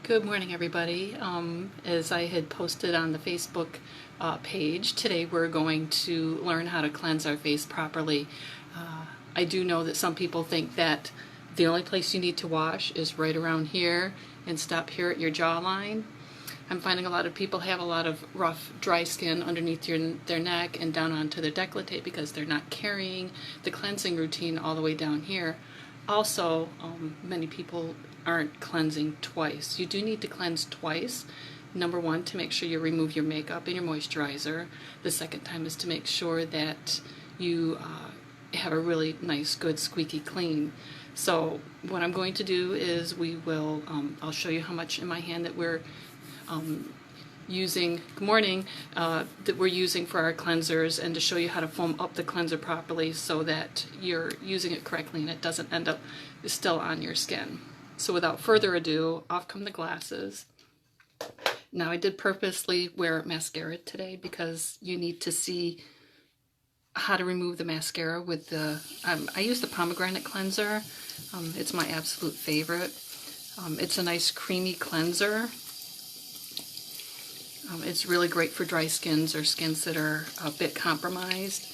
Good morning, everybody. As I had posted on the Facebook page, today we're going to learn how to cleanse our face properly. I do know that some people think that the only place you need to wash is right around here and stop here at your jawline. I'm finding a lot of people have a lot of rough, dry skin underneath their neck and down onto their décolleté because they're not carrying the cleansing routine all the way down here. Also, many people aren't cleansing twice. You do need to cleanse twice. Number one, to make sure you remove your makeup and your moisturizer. The second time is to make sure that you have a really nice, good, squeaky clean. So what I'm going to do is I'll show you how much in my hand that we're using, good morning, that we're using for our cleansers, and to show you how to foam up the cleanser properly so that you're using it correctly and it doesn't end up still on your skin. So without further ado, off come the glasses. Now I did purposely wear mascara today because you need to see how to remove the mascara with the, I use the pomegranate cleanser. It's my absolute favorite. It's a nice creamy cleanser. It's really great for dry skins or skins that are a bit compromised.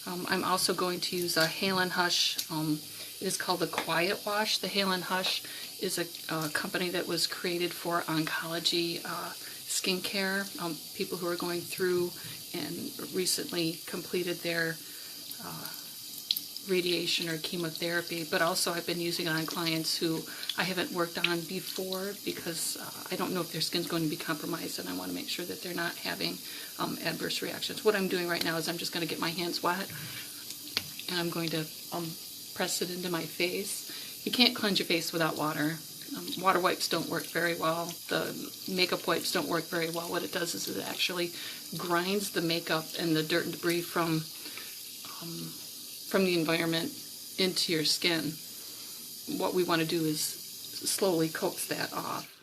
I'm also going to use a Hale & Hush. It is called the Quiet Wash. The Hale & Hush is a company that was created for oncology skincare. People who are going through and recently completed their radiation or chemotherapy, but also I've been using it on clients who I haven't worked on before because I don't know if their skin's going to be compromised, and I want to make sure that they're not having adverse reactions. What I'm doing right now is I'm just going to get my hands wet and I'm going to press it into my face. You can't cleanse your face without water. Water wipes don't work very well. The makeup wipes don't work very well. What it does is it actually grinds the makeup and the dirt and debris from the environment into your skin. What we want to do is slowly coax that off.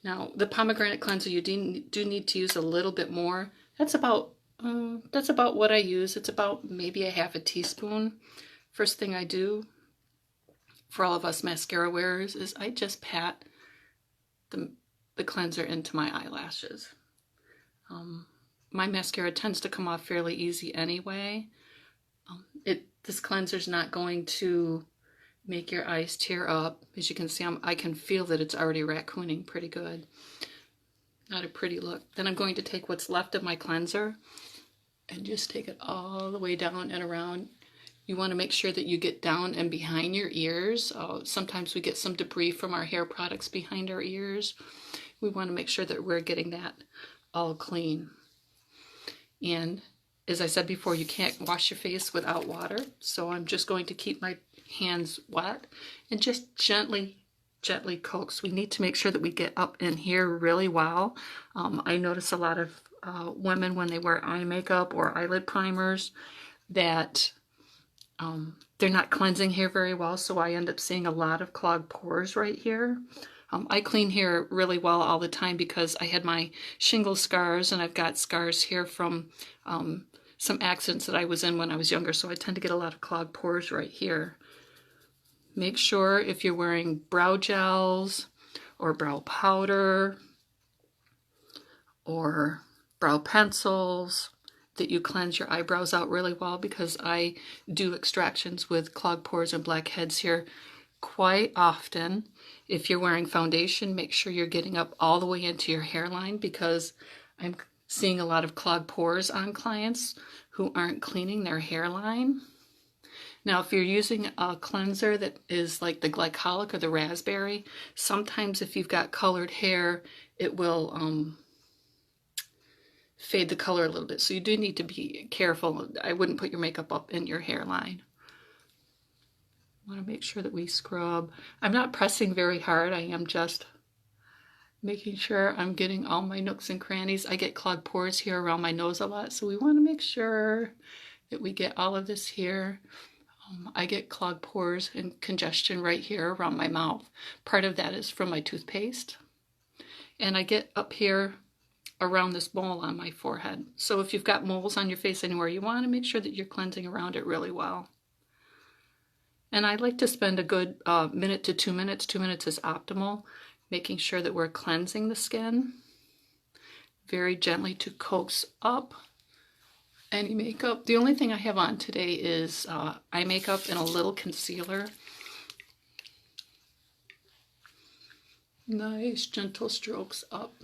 Now, the pomegranate cleanser, you do need to use a little bit more. That's about what I use. It's about maybe a half a teaspoon. First thing I do for all of us mascara wearers is I just pat the cleanser into my eyelashes. My mascara tends to come off fairly easy anyway. This cleanser's not going to make your eyes tear up. As you can see, I can feel that it's already raccooning pretty good. Not a pretty look. Then I'm going to take what's left of my cleanser and just take it all the way down and around. You want to make sure that you get down and behind your ears. Sometimes we get some debris from our hair products behind our ears. We want to make sure that we're getting that all clean. And as I said before, you can't wash your face without water, so I'm just going to keep my hands wet and just gently coax. We need to make sure that we get up in here really well. I notice a lot of women when they wear eye makeup or eyelid primers that they're not cleansing here very well, so I end up seeing a lot of clogged pores right here. I clean hair really well all the time because I had my shingle scars, and I've got scars here from some accidents that I was in when I was younger, so I tend to get a lot of clogged pores right here. Make sure if you're wearing brow gels or brow powder or brow pencils that you cleanse your eyebrows out really well, because I do extractions with clogged pores and blackheads here quite often. If you're wearing foundation, make sure you're getting up all the way into your hairline, because I'm seeing a lot of clogged pores on clients who aren't cleaning their hairline. Now, if you're using a cleanser that is like the glycolic or the raspberry, sometimes if you've got colored hair, it will fade the color a little bit. So you do need to be careful. I wouldn't put your makeup up in your hairline. Want to make sure that we scrub. I'm not pressing very hard. I am just making sure I'm getting all my nooks and crannies. I get clogged pores here around my nose a lot, so we want to make sure that we get all of this here. I get clogged pores and congestion right here around my mouth. Part of that is from my toothpaste. And I get up here around this mole on my forehead. So if you've got moles on your face anywhere, you want to make sure that you're cleansing around it really well. And I like to spend a good minute to 2 minutes. 2 minutes is optimal, making sure that we're cleansing the skin very gently to coax up any makeup. The only thing I have on today is eye makeup and a little concealer. Nice gentle strokes up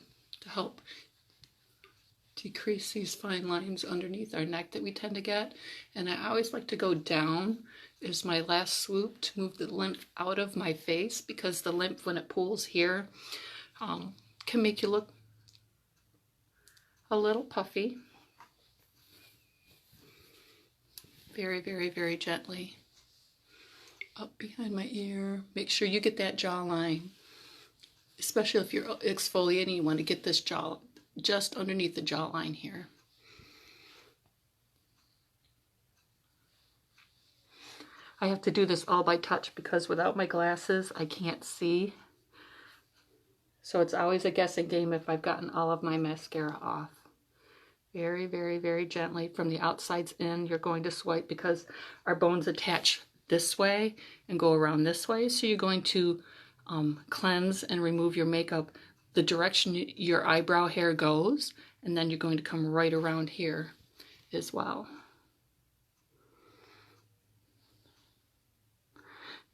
to help decrease these fine lines underneath our neck that we tend to get. And I always like to go down as my last swoop to move the lymph out of my face, because the lymph, when it pools here, can make you look a little puffy. Very, very, very gently up behind my ear. Make sure you get that jawline, especially if you're exfoliating. You want to get this jaw just underneath the jawline here. I have to do this all by touch because without my glasses I can't see. So it's always a guessing game if I've gotten all of my mascara off. Very, very, very gently from the outsides in. You're going to swipe because our bones attach this way and go around this way. So you're going to cleanse and remove your makeup the direction your eyebrow hair goes, and then you're going to come right around here as well.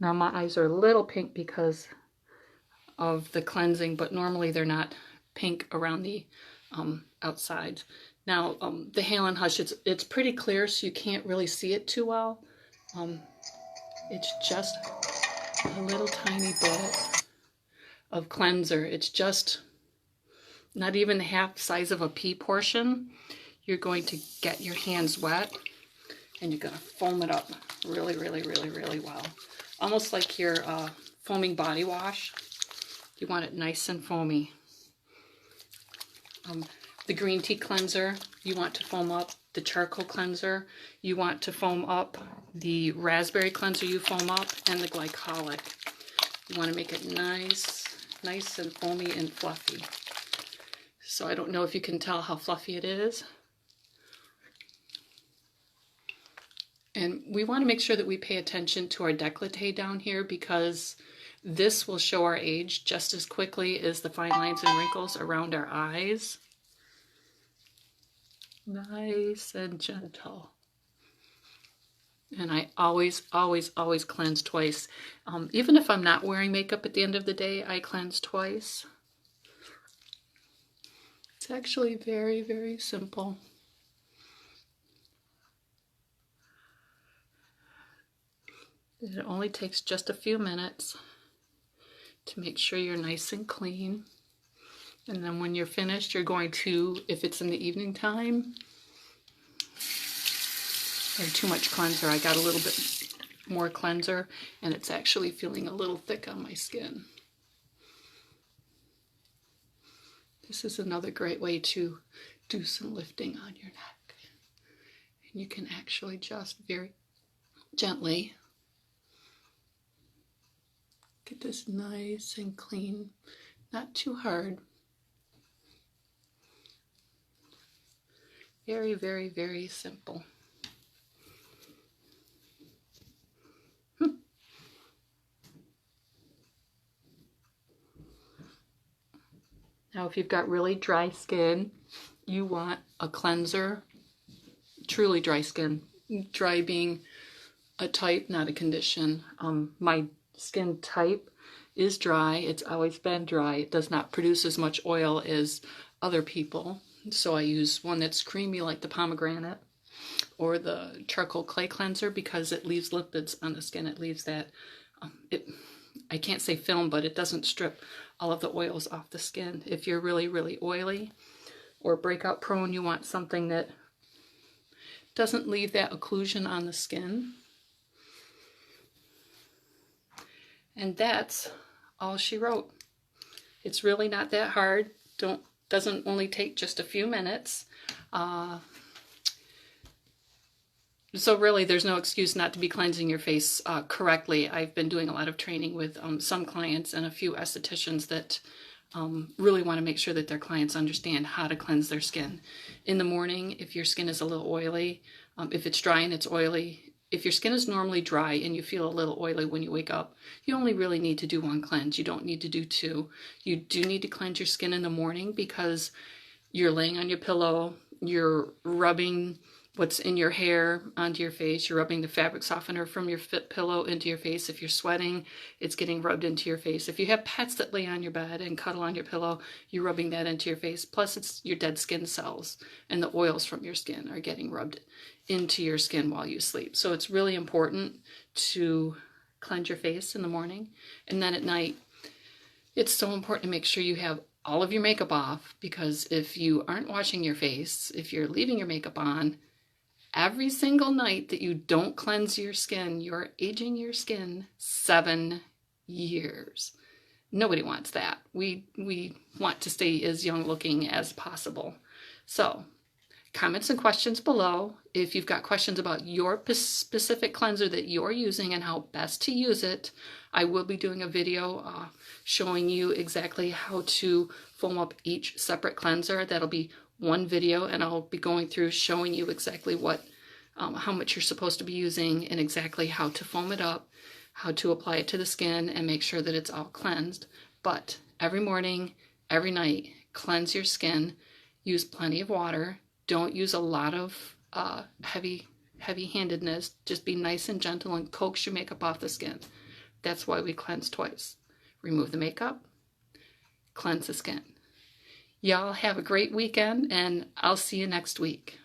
Now my eyes are a little pink because of the cleansing, but normally they're not pink around the outside. Now the Hale & Hush, it's pretty clear, so you can't really see it too well. It's just a little tiny bit of cleanser. It's just not even half the size of a pea portion. You're going to get your hands wet and you're going to foam it up really, really, really, really well. Almost like your foaming body wash. You want it nice and foamy. The green tea cleanser, you want to foam up. The charcoal cleanser, you want to foam up. The raspberry cleanser, you foam up. And the glycolic. You want to make it nice and foamy and fluffy. So I don't know if you can tell how fluffy it is. And we want to make sure that we pay attention to our décolleté down here, because this will show our age just as quickly as the fine lines and wrinkles around our eyes. Nice and gentle. And I always, always, always cleanse twice. Even if I'm not wearing makeup at the end of the day, I cleanse twice. It's actually very, very simple. It only takes just a few minutes to make sure you're nice and clean. And then when you're finished, you're going to, if it's in the evening time, I had too much cleanser. I got a little bit more cleanser, and it's actually feeling a little thick on my skin. This is another great way to do some lifting on your neck. And you can actually just very gently get this nice and clean, not too hard. Very, very, very simple. Now, if you've got really dry skin, you want a cleanser. Truly dry skin. Dry being a type, not a condition. My skin type is dry. It's always been dry. It does not produce as much oil as other people. So I use one that's creamy like the pomegranate or the charcoal clay cleanser, because it leaves lipids on the skin. It leaves that, I can't say film, but it doesn't strip all of the oils off the skin. If you're really, really oily or breakout prone, you want something that doesn't leave that occlusion on the skin. And that's all she wrote. It's really not that hard. Doesn't only take just a few minutes. So really, there's no excuse not to be cleansing your face correctly. I've been doing a lot of training with some clients and a few estheticians that really want to make sure that their clients understand how to cleanse their skin. In the morning, if your skin is a little oily, if it's dry and it's oily, if your skin is normally dry and you feel a little oily when you wake up, you only really need to do one cleanse. You don't need to do two. You do need to cleanse your skin in the morning because you're laying on your pillow, you're rubbing what's in your hair onto your face, you're rubbing the fabric softener from your pillow into your face. If you're sweating, it's getting rubbed into your face. If you have pets that lay on your bed and cuddle on your pillow, you're rubbing that into your face. Plus, it's your dead skin cells and the oils from your skin are getting rubbed into your skin while you sleep. So it's really important to cleanse your face in the morning. And then at night, it's so important to make sure you have all of your makeup off, because if you aren't washing your face, if you're leaving your makeup on, every single night that you don't cleanse your skin, you're aging your skin 7 years. Nobody wants that. We want to stay as young looking as possible. So, comments and questions below. If you've got questions about your specific cleanser that you're using and how best to use it, I will be doing a video showing you exactly how to foam up each separate cleanser. That'll be one video, and I'll be going through showing you exactly how much you're supposed to be using and exactly how to foam it up, how to apply it to the skin and make sure that it's all cleansed. But every morning, every night, cleanse your skin, use plenty of water. Don't use a lot of heavy-handedness. Just be nice and gentle and coax your makeup off the skin. That's why we cleanse twice. Remove the makeup, cleanse the skin. Y'all have a great weekend, and I'll see you next week.